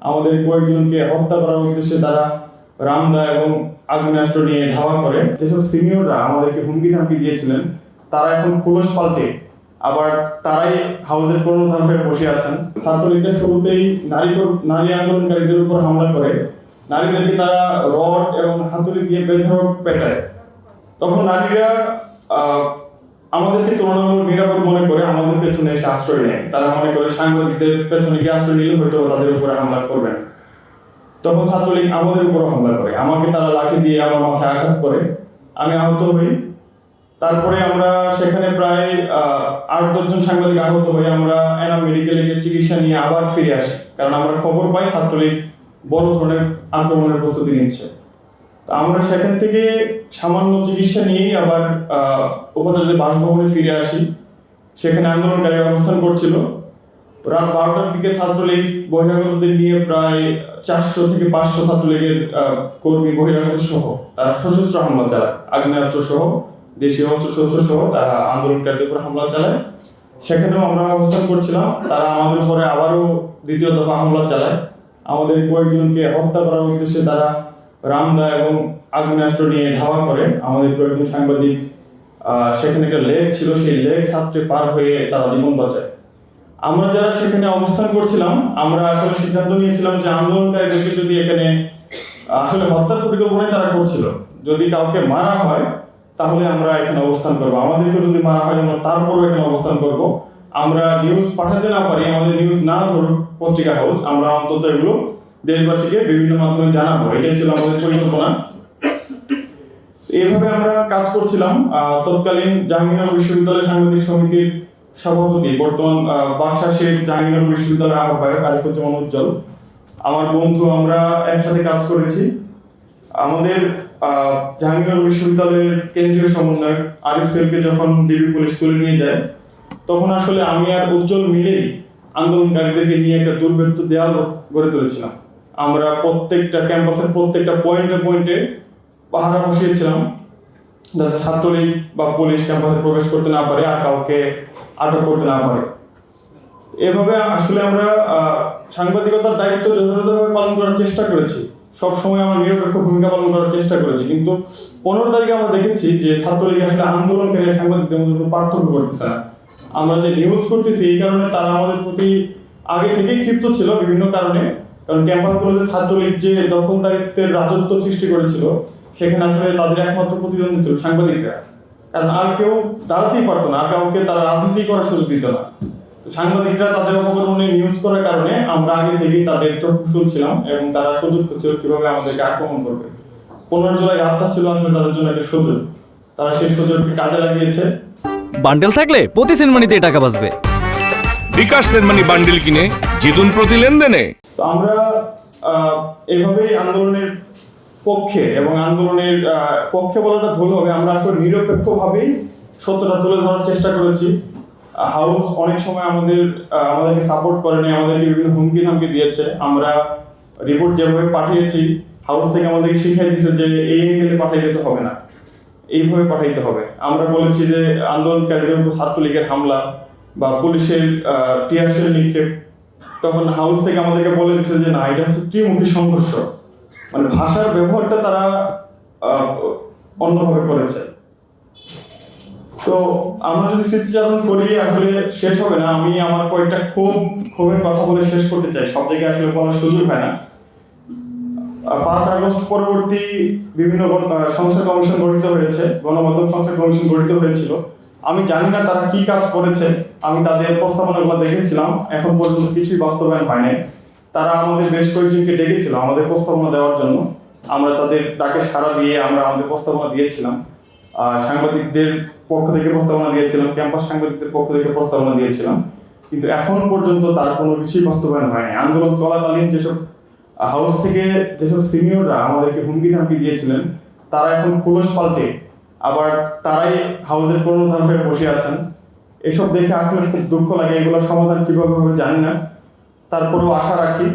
আমাদের কয়েকজনকে হত্যা করার উদ্দেশ্যে তারা রামদা এবং আগ্নেয়াস্ত্র নিয়ে ধাওয়া করে। যেসব সিনিয়ররা আমাদেরকে হুমকি ধামকি দিয়েছিলেন তারা এখন খোলস পাল্টে আবার তারাই হাউসের কর্ণধার হয়ে বসে আছেন। ছাত্রলীগটা শুরুতেই নারী আন্দোলনকারীদের উপর হামলা করে, নারীদেরকে তারা রড এবং হাতুড়ি দিয়ে বেধড়ক পেটায়। তখন নারীরা আমাদেরকে তুলনামূলক নিরাপদ মনে করে আমাদের পেছনে এসে আশ্রয় নেয়। তারা মনে করে সাংবাদিকদের পেছনে গিয়ে আশ্রয় নিলে হয়তো তাদের উপরে হামলা করবেন। তখন ছাত্রলীগ আমাদের উপর হামলা করে, আমাকে তারা লাঠি দিয়ে আমার মাথায় আঘাত করে, আমি আহত হই। তারপরে আমরা সেখানে প্রায় 8-10 জন সাংবাদিক আহত হয়ে আমরা এনাম মেডিকেলে গিয়ে চিকিৎসা নিয়ে আবার ফিরে আসি, কারণ আমরা খবর পাই ছাত্রলীগ বড় ধরনের আক্রমণের প্রস্তুতি নিচ্ছে। তো আমরা সেখান থেকে সামান্য চিকিৎসা নিয়েই আবার উপাচার্যের বাসভবনে ফিরে আসি। সেখানে আন্দোলনকারী অবস্থান করছিল। রাত 12টার দিকে ছাত্রলীগ বহিরাগতদের নিয়ে প্রায় 400 থেকে 500 ছাত্রলীগের কর্মী বহিরাগত সহ তারা সশস্ত্র হামলা চালায়, আগ্নেয়াস্ত্র সহ দেশীয় অস্ত্রশস্ত্র সহ তারা আন্দোলনকারীদের উপর হামলা চালায়। সেখানেও আমরা অবস্থান করছিলাম। তারা আমাদের উপরে আবারও দ্বিতীয় দফা হামলা চালায়। আমাদের কয়েকজনকে হত্যা করার উদ্দেশ্যে তারা রামদা এবং আগ্নেয়াস্ত্র নিয়ে ধাওয়া করে। আমাদের কয়েকজন সাংবাদিক সেখানে একটা লেক ছিল, সেই লেক সাঁতরে পার হয়ে তারা জীবন বাঁচায়। আমরা যারা সেখানে অবস্থান করছিলাম আমরা আসলে সিদ্ধান্ত নিয়েছিলাম যে আন্দোলনকারীদেরকে যদি এখানে আসলে হত্যার পরিকল্পনাই তারা করছিল, যদি কাউকে মারা হয় তাহলে আমরা এখানে অবস্থান করবো, আমাদেরকে যদি মারা হয় আমরা তারপরও এখানে অবস্থান করব। আমরা নিউজ পাঠাতে না পারি, আমাদের নিউজ না ধরুক পত্রিকা হাউস, আমরা অন্তত এগুলো দেশবাসীকে বিভিন্ন মাধ্যমে জানাবো, এটাই ছিল আমাদের পরিকল্পনা। এইভাবে আমরা কাজ করছিলাম। তৎকালীন জাহাঙ্গীরনগর বিশ্ববিদ্যালয় সাংবাদিক সমিতির সভাপতি, বর্তমান বাকশাসের জাহাঙ্গীরনগর বিশ্ববিদ্যালয়ের আহ্বায়ক আরিফুজ্জামান উজ্জ্বল আমার বন্ধু, আমরা একসাথে কাজ করেছি। আমাদের জাহাঙ্গীরনগর বিশ্ববিদ্যালয়ের কেন্দ্রীয় সমন্বয়ক আরিফ সেলকে যখন ডিবি পুলিশ তুলে নিয়ে যায়, তখন আসলে আমি আর উজ্জ্বল মিলেই আন্দোলনকারীদেরকে নিয়ে একটা দুর্ভেদ্য দেয়াল গড়ে তুলেছিলাম। আমরা প্রত্যেকটা ক্যাম্পাসের প্রত্যেকটা পয়েন্টে পাহারা বসিয়েছিলাম, যাতে ছাত্রলীগ বা পুলিশ ক্যাম্পাসে প্রবেশ করতে না পারে আর কাউকে আটক করতে না পারে। এভাবে আসলে আমরা সাংবাদিকতার দায়িত্ব যথাযথভাবে পালন করার চেষ্টা করেছি। সব সময় আমরা নিরপেক্ষ ভূমিকা পালন করার চেষ্টা করেছি, কিন্তু 15 তারিখে আমরা দেখেছি যে ছাত্রলীগ আসলে আন্দোলনকারী সাংবাদিকদের মধ্যে কোনো পার্থক্য করতেছে না। আমরা যে নিউজ করতেছি এই কারণে তারা আমাদের প্রতি আগে থেকেই ক্ষিপ্ত ছিল বিভিন্ন কারণে। কারণ ক্যাম্পাসগুলোতে ছাত্রলীগ যে দখলদারিত্বের রাজত্ব সৃষ্টি করেছিল, সেখানে আসলে তাদের একমাত্র প্রতিদ্বন্দ্বী ছিল সাংবাদিকরা, কারণ আর কেউ দাঁড়াতেই পারতো না, আর কাউকে তারা রাজনীতি করার সুযোগ দিত না। সাংবাদিকরা তাদের অপকর্মে নিউজ করার কারণে আমরা আগে থেকেই তাদের চক্ষু শুনছিলাম এবং তারা সুযোগ খুঁজছিল কিভাবে আমাদেরকে আক্রমণ করবে। 15 জুলাই রাতটা ছিল আসলে তাদের জন্য একটা সুযোগ, তারা সেই সুযোগকে কাজে লাগিয়েছে। বান্ডেল থাকলে প্রতি সেনমানিতে টাকা বাঁচবে। বিকাশ সেনমানি বান্ডেল কিনে জিতুন প্রতি লেনদেনে। তো আমরা এভাবেই আন্দোলনের পক্ষে, এবং আন্দোলনের পক্ষে বলাটা ভুল হবে, আমরা আসলে নিরপেক্ষভাবেই সত্যটা তুলে ধরার চেষ্টা করেছি। হাউস অনেক সময় আমাদেরকে সাপোর্ট করেনি, আমাদেরকে বিভিন্ন হুমকি ধামকি দিয়েছে। আমরা রিপোর্ট যেভাবে পাঠিয়েছি হাউস থেকে আমাদেরকে শিখিয়ে দিয়েছে যে এই অ্যাঙ্গেলে পাঠাইলে তো হবে না, এইভাবে পাঠাইতে হবে। আমরা বলেছি যে আন্দোলনকারীদের উপর ছাত্রলীগের হামলা বা পুলিশের টিয়ার শেল নিক্ষেপ, তখন হাউস থেকে আমাদেরকে বলে দিচ্ছে যে না, এটা হচ্ছে ত্রিমুখী সংঘর্ষ, মানে ভাষার ব্যবহারটা তারা অন্যভাবে করেছে। তো আমরা যদি স্মৃতিচারণ করি আসলে শেষ হবে না। আমি আমার কয়েকটা ক্ষোভের কথা বলে শেষ করতে চাই, সব জায়গায় আসলে বলার সুযোগ হয় না। 5 আগস্ট পরবর্তী বিভিন্ন সংস্কার কমিশন গঠিত হয়েছে, গণমাধ্যম সংস্কার কমিশন গঠিত হয়েছিল। আমি জানি না তারা কি কাজ করেছে, আমি তাদের প্রস্তাবনাগুলো দেখেছিলাম, এখন পর্যন্ত কিছুই বাস্তবায়ন হয়নি। তারা আমাদের বেশ কয়েকজনকে ডেকেছিল আমাদের প্রস্তাবনা দেওয়ার জন্য, আমরা তাদের ডাকে সাড়া দিয়ে আমরা আমাদের প্রস্তাবনা দিয়েছিলাম। সাংবাদিকদের পক্ষ থেকে প্রস্তাবনা দিয়েছিলাম, ক্যাম্পাস সাংবাদিকদের পক্ষ থেকে প্রস্তাবনা দিয়েছিলাম, কিন্তু এখন পর্যন্ত তার কোনো কিছুই বাস্তবায়ন হয়নি। আন্দোলন চলাকালীন যেসব হাউস থেকে যেসব সিনিয়ররা আমাদেরকে হুমকি ধামকি দিয়েছিলেন তারা এখন খোলস পাল্টে আবার তারাই হাউসের কর্ণধার হয়ে বসে আছেন। এসব দেখে আসলে খুব দুঃখ লাগে। এগুলোর সমাধান কীভাবে হবে জানি না, তারপরেও আশা রাখি